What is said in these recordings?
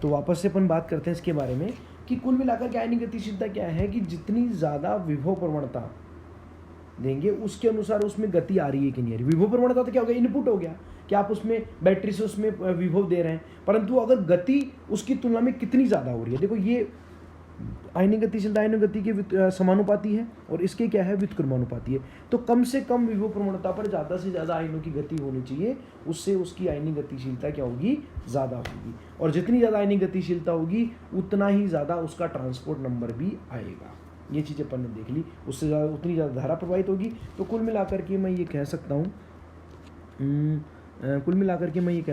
तो वापस से अपन बात करते हैं इसके बारे में कि कुल मिलाकर के आयनिक गतिशीलता क्या है कि जितनी ज़्यादा विभव प्रवणता देंगे उसके अनुसार उसमें गति आ रही है कि नहीं आ रही। विभव प्रवणता तो क्या हो गया, इनपुट हो गया कि आप उसमें बैटरी से उसमें विभव दे रहे हैं, परंतु अगर गति उसकी तुलना में कितनी ज़्यादा हो रही है, देखो ये आयनिक गतिशीलता आयनिक गति के समानुपाती है और इसके क्या है, व्युत्क्रमानुपाती है। तो कम से कम विभव प्रवणता पर ज़्यादा से ज़्यादा आयनों की गति होनी चाहिए, उससे उसकी आयनिक गतिशीलता क्या होगी, ज़्यादा होगी। और जितनी ज़्यादा आयनिक गतिशीलता होगी उतना ही ज़्यादा उसका ट्रांसपोर्ट नंबर भी आएगा। ये चीज़ अपन ने देख ली, उससे ज़्यादा उतनी ज़्यादा धारा प्रवाहित होगी। तो कुल मिलाकर के मैं ये कह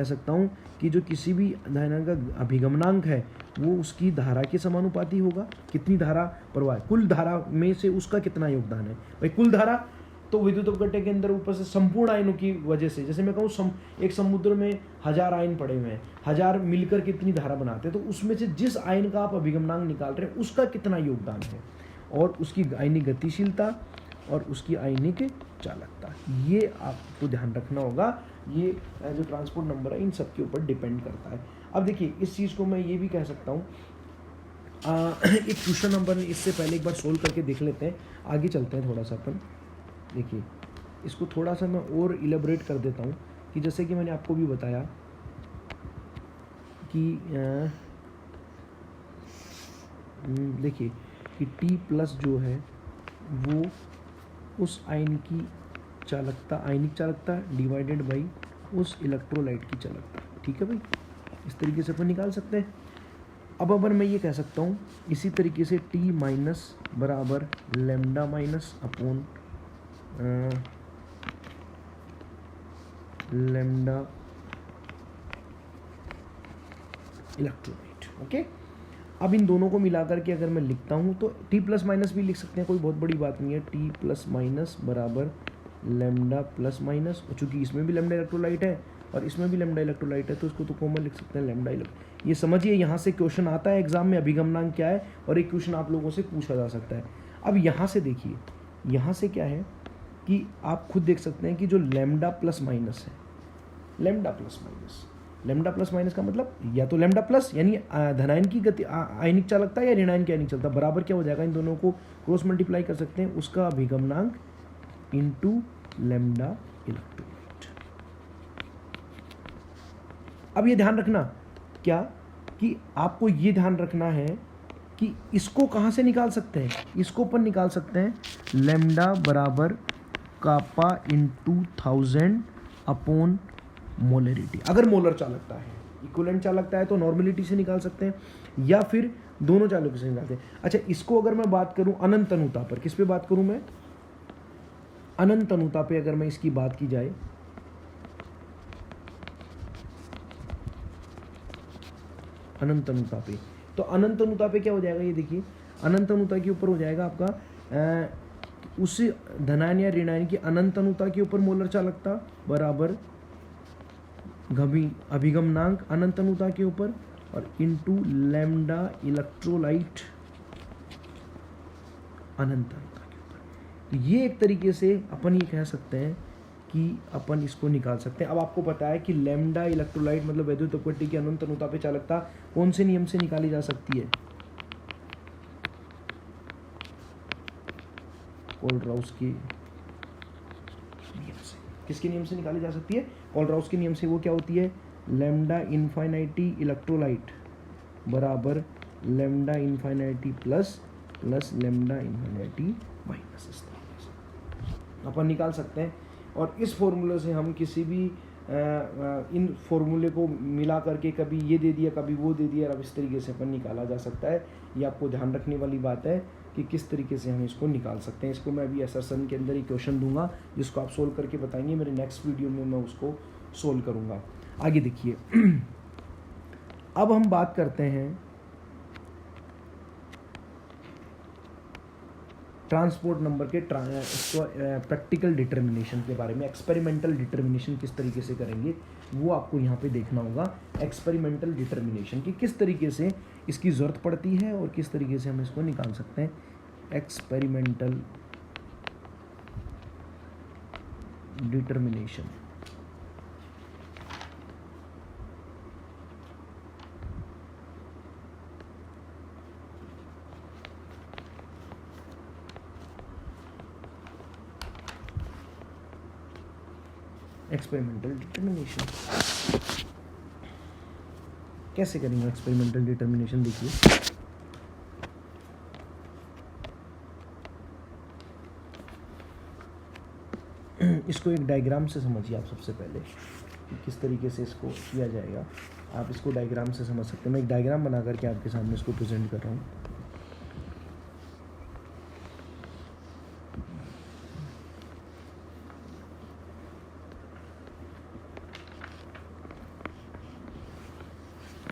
सकता हूँ कि जो किसी भी धारा का अभिगमनांक है वो उसकी धारा के समानुपाती होगा। कितनी धारा प्रवाह, कुल धारा में से उसका कितना योगदान है। भाई कुल धारा तो विद्युत अपघट्य के अंदर ऊपर से संपूर्ण आयनों की वजह से, जैसे मैं कहूँ एक समुद्र में 1000 आयन पड़े हुए हैं, 1000 मिलकर कितनी धारा बनाते हैं, तो उसमें से जिस आयन का आप अभिगमनांक निकाल रहे हैं उसका कितना योगदान है, और उसकी आयनिक गतिशीलता और उसकी आयनिक चालकता, ये आपको ध्यान रखना होगा। ये जो ट्रांसपोर्ट नंबर है इन सब के ऊपर डिपेंड करता है। अब देखिए इस चीज़ को मैं ये भी कह सकता हूँ, एक क्वेश्चन नंबर इससे पहले एक बार सोल्व करके देख लेते हैं, आगे चलते हैं थोड़ा सा अपन। देखिए इसको थोड़ा सा मैं और इलेबोरेट कर देता हूँ कि जैसे कि मैंने आपको भी बताया कि देखिए कि T प्लस जो है वो उस आयन की चालकता, आयनिक चालकता डिवाइडेड बाई उस इलेक्ट्रोलाइट की चालकता। ठीक है भाई, इस तरीके से अपन निकाल सकते हैं। अब अगर मैं ये कह सकता हूँ इसी तरीके से T माइनस बराबर lambda minus upon lambda electrolyte. Okay, अब इन दोनों को मिलाकर के अगर मैं लिखता हूँ तो T प्लस माइनस भी लिख सकते हैं, कोई बहुत बड़ी बात नहीं है। T प्लस माइनस बराबर लैम्डा प्लस माइनस, चूँकि इसमें भी लैम्डा इलेक्ट्रोलाइट है और इसमें भी लैम्डा इलेक्ट्रोलाइट है तो इसको तो कॉमन लिख सकते हैं लैम्डा इलेक्ट्रोलाइट। ये समझिए यहाँ से क्वेश्चन आता है एग्जाम में, अभिगमनांक क्या है, और एक क्वेश्चन आप लोगों से पूछा जा सकता है। अब यहाँ से देखिए, यहाँ से क्या है कि आप खुद देख सकते हैं कि जो लैम्डा प्लस माइनस है, लैम्डा प्लस माइनस का मतलब या तो लैम्डा प्लस यानी धनायन की गति आयनिक चालकता या ऋणायन की आयनिक चालकता बराबर क्या हो जाएगा, इन दोनों को क्रॉस मल्टीप्लाई कर सकते हैं, उसका अभिगमनांक इनटू लैम्डा इलेक्ट्रोलाइट। अब ये ध्यान रखना क्या कि आपको ये ध्यान रखना है कि इसको कहाँ से निकाल सकते हैं, इसको अपन निकाल सकते हैं लैम्डा बराबर कापा इंटू 1000 अपॉन मोलरिटी। अगर मोलर चालकता है, इक्विवेलेंट चालकता है तो नॉर्मलिटी से निकाल सकते हैं या फिर दोनों चालकों से निकालते हैं। अच्छा, इसको अगर मैं बात करूं अनंत अनुता पर, किस पे बात करूं मैं, अनंत अनुता पे अगर मैं इसकी बात की जाए, अनंत अनुता पे, तो अनंत अनुता पे क्या हो जाएगा, ये देखिए अनंत अनुता के ऊपर हो जाएगा आपका उस धनायन या ऋणायन की अनंत अनुता के ऊपर मोलर चालकता बराबर अभिगमनांक अनंत अनुता के ऊपर और इनटू लैम्डा इलेक्ट्रोलाइट अनंत अनुता के ऊपर। तो ये एक तरीके से अपन ये कह सकते हैं कि अपन इसको निकाल सकते हैं। अब आपको पता है कि लैम्डा इलेक्ट्रोलाइट मतलब वैद्युत अपघट्य की अनंत अनुता पे चालकता कौन से नियम से निकाली जा सकती है, कोलराउस के नियम से। किसके नियम से निकाली जा सकती है, कोलराउस के नियम से। वो क्या होती है, लैम्डा इनफाइनाइटी इलेक्ट्रोलाइट बराबर लैम्डा इनफाइनाइटी प्लस लैम्डा इनफाइनाइटी माइनस। इस तरीके से अपन निकाल सकते हैं और इस फॉर्मूले से हम किसी भी इन फॉर्मूले को मिला करके कभी ये दे दिया कभी वो दे दिया, अब इस तरीके से अपन निकाला जा सकता है। ये आपको ध्यान रखने वाली बात है कि किस तरीके से हम इसको निकाल सकते हैं। इसको मैं अभी एसएसएन के अंदर ही क्वेश्चन दूंगा जिसको आप सोल्व करके बताएंगे, मेरे नेक्स्ट वीडियो में मैं उसको सोल्व करूंगा। आगे देखिए अब हम बात करते हैं ट्रांसपोर्ट नंबर के प्रैक्टिकल डिटर्मिनेशन के बारे में। एक्सपेरिमेंटल डिटर्मिनेशन किस तरीके से करेंगे वो आपको यहाँ पे देखना होगा। एक्सपेरिमेंटल डिटर्मिनेशन की किस तरीके से इसकी ज़रूरत पड़ती है और किस तरीके से हम इसको निकाल सकते हैं। एक्सपेरिमेंटल डिटर्मिनेशन, एक्सपेरिमेंटल डिटर्मिनेशन कैसे करेंगे? एक्सपेरिमेंटल डिटर्मिनेशन देखिए, इसको एक डायग्राम से समझिए आप सबसे पहले कि किस तरीके से इसको किया जाएगा। आप इसको डायग्राम से समझ सकते हैं। मैं एक डायग्राम बना करके आपके सामने इसको प्रेजेंट कर रहा हूँ।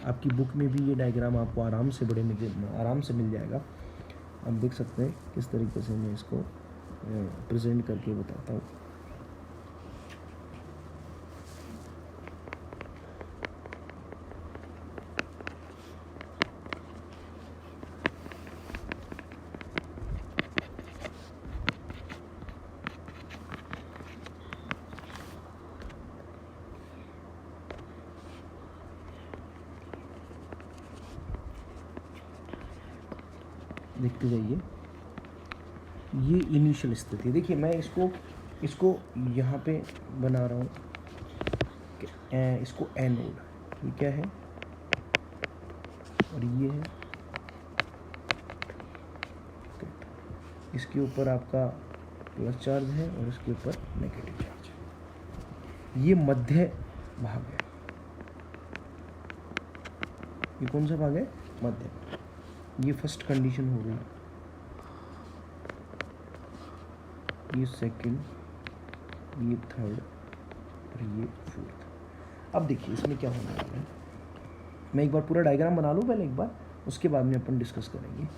आपकी बुक में भी ये डायग्राम आपको आराम से मिल जाएगा। आप देख सकते हैं किस तरीके से मैं इसको प्रेजेंट करके बताता हूँ। देखते जाइए, ये इनिशियल स्थिति। देखिए मैं इसको यहाँ पे बना रहा हूँ, इसको एनोड, ये क्या है और ये है, इसके ऊपर आपका प्लस चार्ज है और इसके ऊपर नेगेटिव चार्ज है। ये मध्य भाग है। ये कौन सा भाग है? मध्य। ये फर्स्ट कंडीशन हो गई, ये सेकंड, ये थर्ड और ये फोर्थ। अब देखिए इसमें क्या होने वाला है। मैं एक बार पूरा डायग्राम बना लूँ पहले एक बार, उसके बाद में अपन डिस्कस करेंगे।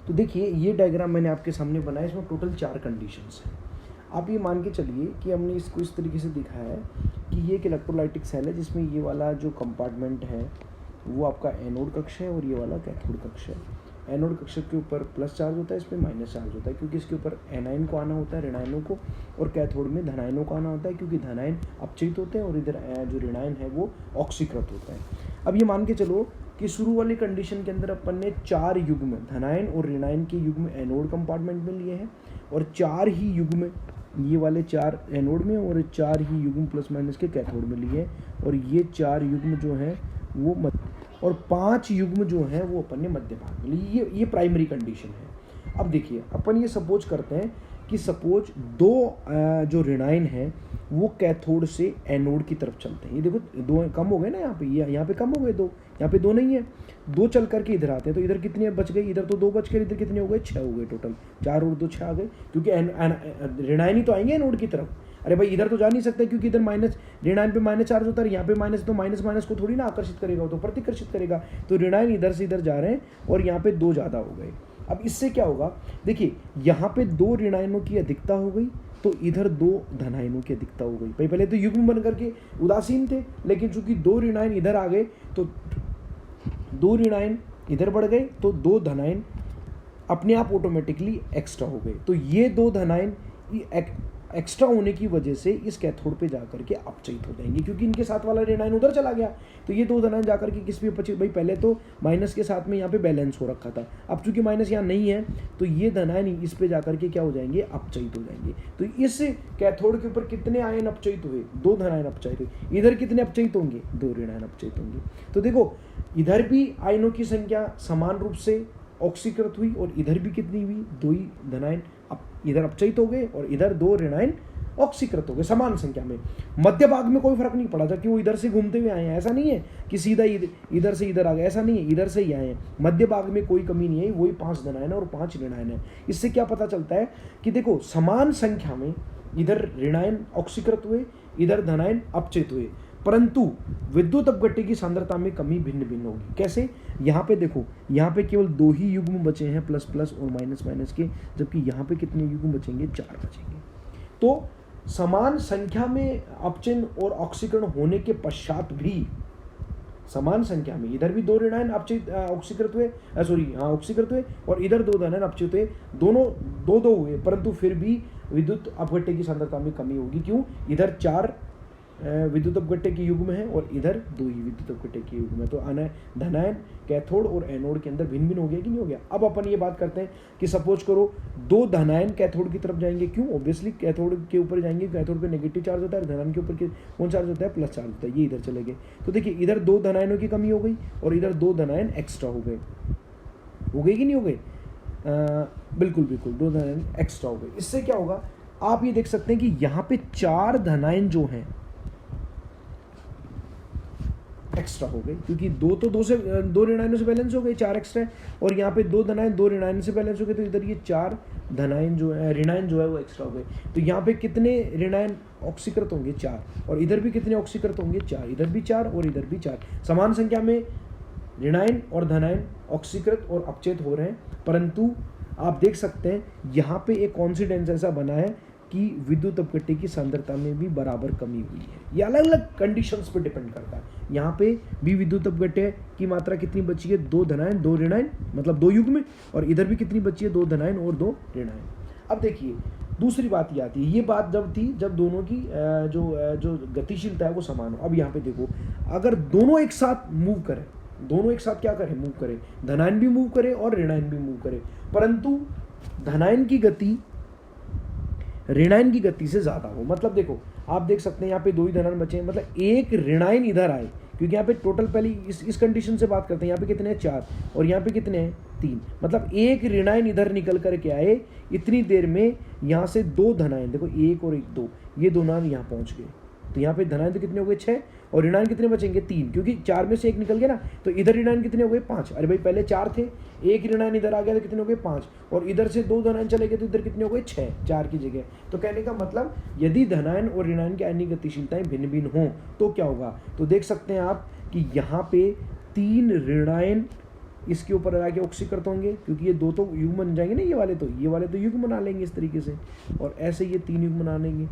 तो देखिए ये डायग्राम मैंने आपके सामने बनाया, इसमें टोटल 4 कंडीशंस हैं। आप ये मान के चलिए कि हमने इसको इस तरीके से दिखाया है कि ये एक इलेक्ट्रोलाइटिक सेल है जिसमें ये वाला जो कंपार्टमेंट है वो आपका एनोड कक्ष है और ये वाला कैथोड कक्ष है। एनोड कक्ष के ऊपर प्लस चार्ज होता है, इस पर माइनस चार्ज होता है क्योंकि इसके ऊपर एनायन को आना होता है, ऋणायनों को, और कैथोड में धनायनों को आना होता है क्योंकि धनायन अपचयित होते हैं और इधर जो ऋणायन है वो ऑक्सीकृत होता है। अब ये मान के चलो कि शुरू वाली कंडीशन के अंदर अपन ने 4 युग्म धनायन और ऋणायन के युग्म एनोड कंपार्टमेंट में लिए हैं और 4 ही युग्म ये वाले 4 एनोड में और 4 ही युग्म प्लस माइनस के कैथोड में लिए हैं और ये 4 युग्म जो हैं वो और 5 युग्म जो हैं वो अपन ने मध्य भाग में लिए। ये प्राइमरी कंडीशन है। अब देखिए अपन ये सपोज करते हैं कि सपोज 2 जो ऋणायन हैं वो कैथोड से एनोड की तरफ चलते हैं। ये देखो 2 कम हो गए ना, यहाँ पे कम हो गए 2, यहाँ पे 2 नहीं है, 2 चल करके इधर आते हैं तो इधर कितने बच गए? इधर तो 2 बच गए, इधर कितने हो गए? 6 हो गए टोटल। 4 और 2 6 आ गए क्योंकि ऋणायन ही तो आएंगे एनोड की तरफ। अरे भाई इधर तो जा नहीं सकते क्योंकि इधर माइनस ऋणायन पे माइनस चार्ज होता है, यहाँ पे माइनस, तो माइनस माइनस को थोड़ी ना आकर्षित करेगा, वो तो प्रतिकर्षित करेगा। तो ऋणायन इधर से इधर जा रहे हैं और यहाँ पे 2 ज़्यादा हो गए। अब इससे क्या होगा? देखिए यहाँ पे 2 ऋणायनों की अधिकता हो गई तो इधर 2 धनायनों की अधिकता हो गई। पहले तो युग्म बन करके उदासीन थे, लेकिन चूंकि 2 ऋणायन इधर आ गए तो 2 ऋणायन इधर बढ़ गए तो 2 धनायन अपने आप ऑटोमेटिकली एक्स्ट्रा हो गए। तो ये 2 धनायन एक्स्ट्रा होने की वजह से इस कैथोड पे जाकर के अपचयित हो जाएंगे क्योंकि इनके साथ वाला ऋणायन उधर चला गया। तो ये 2 धनायन जाकर के किस पे अपचयित? भाई पहले तो माइनस के साथ में यहाँ पे बैलेंस हो रखा था, अब चूंकि माइनस यहाँ नहीं है तो ये धनायन इस पे जाकर के क्या हो जाएंगे? अपचयित हो जाएंगे। तो इस कैथोड के ऊपर कितने आयन अपचयित हुए? 2 धनायन अपचयित हुए। इधर कितने अपचयित होंगे? 2 ऋणायन अपचयित होंगे। तो देखो इधर भी आयनों की संख्या समान रूप से ऑक्सीकृत हुई और इधर भी कितनी हुई? 2 ही धनायन इधर अपचयित हो गए और इधर 2 ऋणायन ऑक्सीकृत हो गए समान संख्या में। मध्य भाग में कोई फर्क नहीं पड़ा था कि वो इधर से घूमते हुए आए हैं, ऐसा नहीं है कि सीधा इधर से इधर आ गए, ऐसा नहीं है, इधर से ही आए हैं। मध्य भाग में कोई कमी नहीं है, वही 5 धनायन और 5 ऋणायन है। इससे क्या पता चलता है कि देखो समान संख्या में इधर ऋणायन ऑक्सीकृत हुए, इधर धनायन अपचयित हुए, परंतु विद्युत अपघट्य की सांद्रता में कमी भिन्न भिन्न होगी। कैसे? यहाँ पे देखो, यहाँ पे केवल 2 ही युग्म बचे हैं प्लस प्लस और माइनस माइनस के, जबकि यहाँ पे कितने युग्म बचेंगे? 4 बचेंगे। तो समान संख्या में अपचयन और ऑक्सीकरण होने के पश्चात भी, समान संख्या में इधर भी दो ऋणायन ऑक्सीकृत हुए, ऑक्सीकृत हुए, और इधर दो धनायन अपचयित हुए, दोनों दो दो हुए, परंतु फिर भी विद्युत अपघट्य की सांद्रता में कमी होगी। क्यों? इधर 4 विद्युत अपघट्य के युग्म है और इधर 2 ही विद्युत अपघट्य के युग्म है। तो धनायन कैथोड और एनोड के अंदर भिन्न भिन्न हो गया कि नहीं हो गया। अब अपन ये बात करते हैं कि सपोज करो 2 धनायन कैथोड की तरफ जाएंगे। क्यों? ऑब्वियसली कैथोड के ऊपर जाएंगे, कैथोड पे नेगेटिव चार्ज होता है, धनायन के ऊपर कौन चार्ज होता है? प्लस चार्ज होता है। ये इधर चले गए, तो देखिए इधर 2 धनायनों की कमी हो गई और इधर 2 धनायन एक्स्ट्रा हो गए कि नहीं हो गए? बिल्कुल 2 धनायन एक्स्ट्रा हो गए। इससे क्या होगा, आप ये देख सकते हैं कि यहाँ पे 4 धनायन जो हैं एक्स्ट्रा हो गए, क्योंकि 2 ऋणायनों से बैलेंस हो गए, 4 एक्स्ट्रा है, और यहाँ पे 2 धनायन 2 ऋणायन से बैलेंस हो गए, तो इधर ये 4 धनायन जो है, ऋणायन जो है वो एक्स्ट्रा हो गए। तो यहाँ पे कितने ऋणायन ऑक्सीकृत होंगे? 4, और इधर भी कितने ऑक्सीकृत होंगे? 4, इधर भी 4 और इधर भी 4। समान संख्या में ऋणायन और धनायन ऑक्सीकृत और अपचयित हो रहे हैं, परंतु आप देख सकते हैं यहाँ पे एक कॉन्सिडेंस ऐसा बना है कि विद्युत अपघट्य की सांद्रता में भी बराबर कमी हुई है। ये अलग अलग कंडीशंस पे डिपेंड करता है। यहाँ पे भी विद्युत अपघट्य की मात्रा कितनी बची है? 2 धनायन 2 ऋणायन, मतलब 2 युग्म, और इधर भी कितनी बची है? 2 धनायन और 2 ऋणायन। अब देखिए दूसरी बात ये आती है, ये बात जब थी जब दोनों की जो गतिशीलता है वो समान हो। अब यहाँ पे देखो, अगर दोनों एक साथ मूव करें, दोनों एक साथ क्या करें? मूव करें, धनायन भी मूव करे और ऋणायन भी मूव करे, परंतु धनायन की गति ऋणायन की गति से ज्यादा हो। मतलब देखो, आप देख सकते हैं यहाँ पे 2 ही धनायन बचे हैं, मतलब एक ऋणायन इधर आए, क्योंकि यहाँ पे टोटल पहले इस कंडीशन से बात करते हैं, यहाँ पे कितने हैं? 4, और यहाँ पे कितने हैं? 3, मतलब एक ऋणायन इधर निकल करके आए, इतनी देर में यहाँ से 2 धनायन, देखो 1 और 1 2, ये दोनों यहाँ पहुंच गए। तो यहाँ पे धनायन तो कितने हो गए? 6, और ऋणायन कितने बचेंगे? 3, क्योंकि 4 में से 1 निकल गया ना, तो इधर ऋणायन कितने हो गए? 5। अरे भाई पहले 4 थे, एक ऋणायन इधर आ गया तो कितने हो गए? 5, और इधर से 2 धनायन चले गए तो इधर कितने हो गए? 6, 4 की जगह। तो कहने का मतलब यदि धनायन और ऋणायन की आयनिक गतिशीलताएं भिन्न भिन्न हों तो क्या होगा? तो देख सकते हैं आप कि यहाँ पे 3 ऋणायन इसके ऊपर आके ऑक्सीकृत होंगे, क्योंकि ये 2 तो युग्म बन जाएंगे ना, ये वाले तो युग्म बना लेंगे इस तरीके से, और ऐसे ये 3 युग्म बना लेंगे,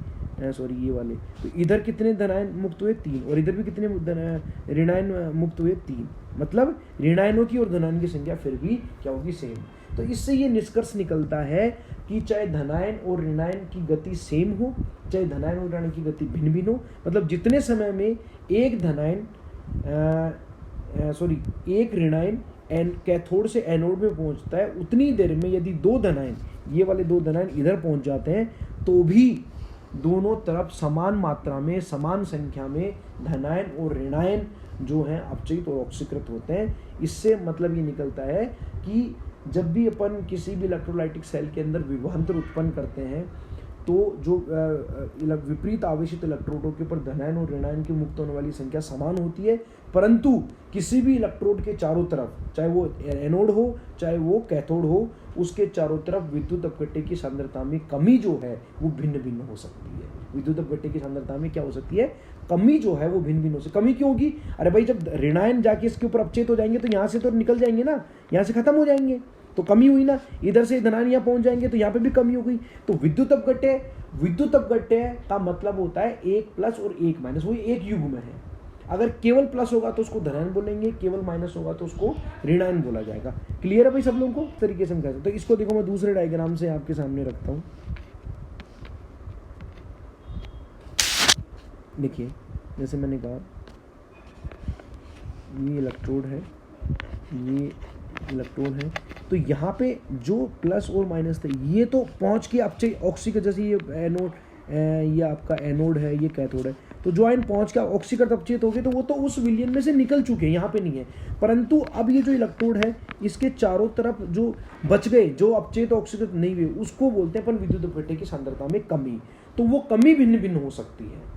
ये वाले। तो इधर कितने धनायन मुक्त हुए? 3, और इधर भी कितने ऋणायन मुक्त हुए? 3। मतलब ऋणायनों की और धनायन की संख्या फिर भी क्या होगी? सेम। तो इससे ये निष्कर्ष निकलता है कि चाहे धनायन और ऋणायन की गति सेम हो, चाहे धनायन और ऋणायन की गति भिन्न भिन्न हो, मतलब जितने समय में एक ऋणायन कैथोड से एनोड में पहुंचता है, उतनी देर में यदि 2 धनायन, ये वाले 2 धनायन इधर पहुंच जाते हैं, तो भी दोनों तरफ समान मात्रा में, समान संख्या में धनायन और ऋणायन जो हैं अपचयित और ऑक्सीकृत होते हैं। इससे मतलब ये निकलता है कि जब भी अपन किसी भी इलेक्ट्रोलाइटिक सेल के अंदर विभवांतर उत्पन्न करते हैं, तो जो विपरीत आवेशित इलेक्ट्रोडों के ऊपर धनायन और ऋणायन की मुक्त होने वाली संख्या समान होती है, परंतु किसी भी इलेक्ट्रोड के चारों तरफ, चाहे वो एनोड हो चाहे वो कैथोड हो, उसके चारों तरफ विद्युत अपघट्य की सांद्रता में कमी जो है वो भिन्न भिन्न हो सकती है। विद्युत अपघट्य की सांद्रता में क्या हो सकती है? कमी जो है वो भिन्न भिन्न हो सकती है। कमी क्यों होगी? अरे भाई जब ऋणायन जाके इसके ऊपर अपचयित हो जाएंगे तो यहाँ से तो निकल जाएंगे ना, यहाँ से खत्म हो जाएंगे, तो कमी हुई ना। इधर से धनायन यहाँ पहुंच जाएंगे तो यहाँ पे भी कमी हो गई। तो विद्युत अपघट्य का मतलब होता है 1 प्लस और 1 माइनस, वही एक युग्म है। अगर केवल प्लस होगा तो उसको धनायन बोलेंगे, केवल माइनस होगा तो उसको ऋणायन बोला जाएगा। क्लियर है भाई सब लोगों को? तरीके से हम कह सकते हैं। तो इसको देखो मैं दूसरे डायग्राम से आपके सामने रखता हूँ। देखिए जैसे मैंने कहा, ये इलेक्ट्रोड है, ये इलेक्ट्रोड है, तो यहाँ पे जो प्लस और माइनस थे ये तो पहुँच के अपचय ऑक्सीकृत, जैसे ये एनोड, ये आपका एनोड है, ये कैथोड है, तो जो आयन पहुँच के ऑक्सीकृत अपचयित हो गए तो वो तो उस विलयन में से निकल चुके हैं, यहाँ पे नहीं है। परंतु अब ये जो इलेक्ट्रोड है इसके चारों तरफ जो बच गए, जो अपचयित ऑक्सीकृत नहीं हुए, उसको बोलते हैं अपन विद्युत अपघट्य की सांद्रता में कमी। तो वो कमी भिन्न भिन्न हो सकती है,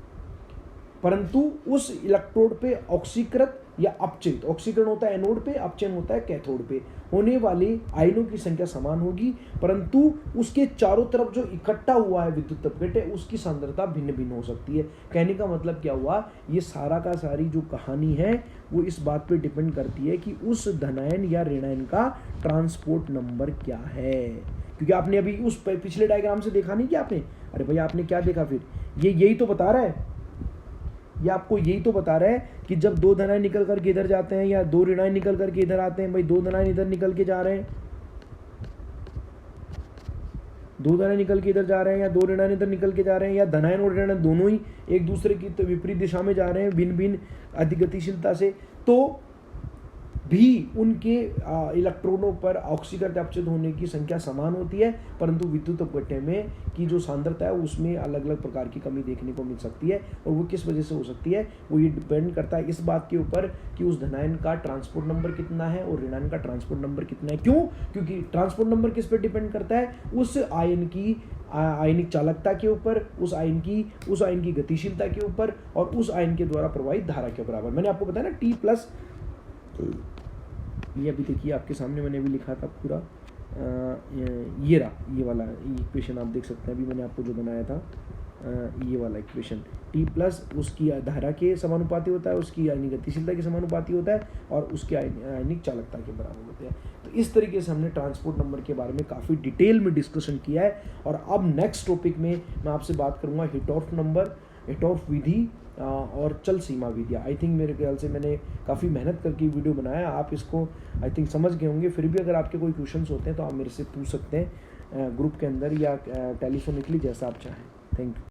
परंतु उस इलेक्ट्रोड पे ऑक्सीकृत या अपचयित, ऑक्सीकरण होता है एनोड पे, अपचयन होता है कैथोड पे, होने वाली आयनों की संख्या समान होगी, परंतु उसके चारों तरफ जो इकट्ठा हुआ है विद्युत अपघट्य, उसकी सांद्रता भिन्न भिन्न हो सकती है। कहने का मतलब क्या हुआ? ये सारा का सारी जो कहानी है वो इस बात पे डिपेंड करती है कि उस धनायन या ऋणायन का ट्रांसपोर्ट नंबर क्या है। क्योंकि आपने अभी उस पिछले डायग्राम से देखा नहीं कि आपने, अरे भैया आपने क्या देखा फिर, ये यही तो बता रहा है, ये आपको यही तो बता रहा है कि जब दो धनाएं निकल करके इधर जाते हैं या दो ऋणाएं निकल करके इधर आते हैं, भाई दो धनाएं इधर निकल के जा रहे हैं, दो धनाएं निकल के इधर जा रहे हैं या दो ऋणाएं इधर निकल के जा रहे हैं, या धनाएं और ऋणाएं दोनों ही एक दूसरे की विपरीत दिशा में जा रहे हैं भिन्न भिन्न अधिगतिशीलता से, तो भी उनके इलेक्ट्रॉनों पर ऑक्सीकरण अपचित होने की संख्या समान होती है, परंतु विद्युत अपघट्य में की जो सांद्रता है उसमें अलग अलग प्रकार की कमी देखने को मिल सकती है। और वो किस वजह से हो सकती है, वो ये डिपेंड करता है इस बात के ऊपर कि उस धनायन का ट्रांसपोर्ट नंबर कितना है और ऋणायन का ट्रांसपोर्ट नंबर कितना है। क्यों? क्योंकि ट्रांसपोर्ट नंबर किस पर डिपेंड करता है, उस आयन की आयनिक चालकता के ऊपर, उस आयन की गतिशीलता के ऊपर और उस आयन के द्वारा प्रवाहित धारा के बराबर। मैंने आपको बताया ना T+, ये अभी देखिए आपके सामने मैंने अभी लिखा था पूरा, ये रहा, ये वाला इक्वेशन आप देख सकते हैं, अभी मैंने आपको जो बनाया था ये वाला इक्वेशन, T+ उसकी धारा के समानुपाती होता है, उसकी आयनिक गतिशीलता के समानुपाती होता है और उसके आयनिक चालकता के बराबर होते हैं। तो इस तरीके से हमने ट्रांसपोर्ट नंबर के बारे में काफ़ी डिटेल में डिस्कशन किया है। और अब नेक्स्ट टॉपिक में मैं आपसे बात करूँगा हिटोर्फ नंबर, हिटोर्फ विधि और चल सीमा विधि। आई थिंक मेरे ख्याल से मैंने काफ़ी मेहनत करके वीडियो बनाया, आप इसको आई थिंक समझ गए होंगे। फिर भी अगर आपके कोई क्वेश्चंस होते हैं तो आप मेरे से पूछ सकते हैं ग्रुप के अंदर या टेलीफोनिकली, जैसा आप चाहें। Thank you.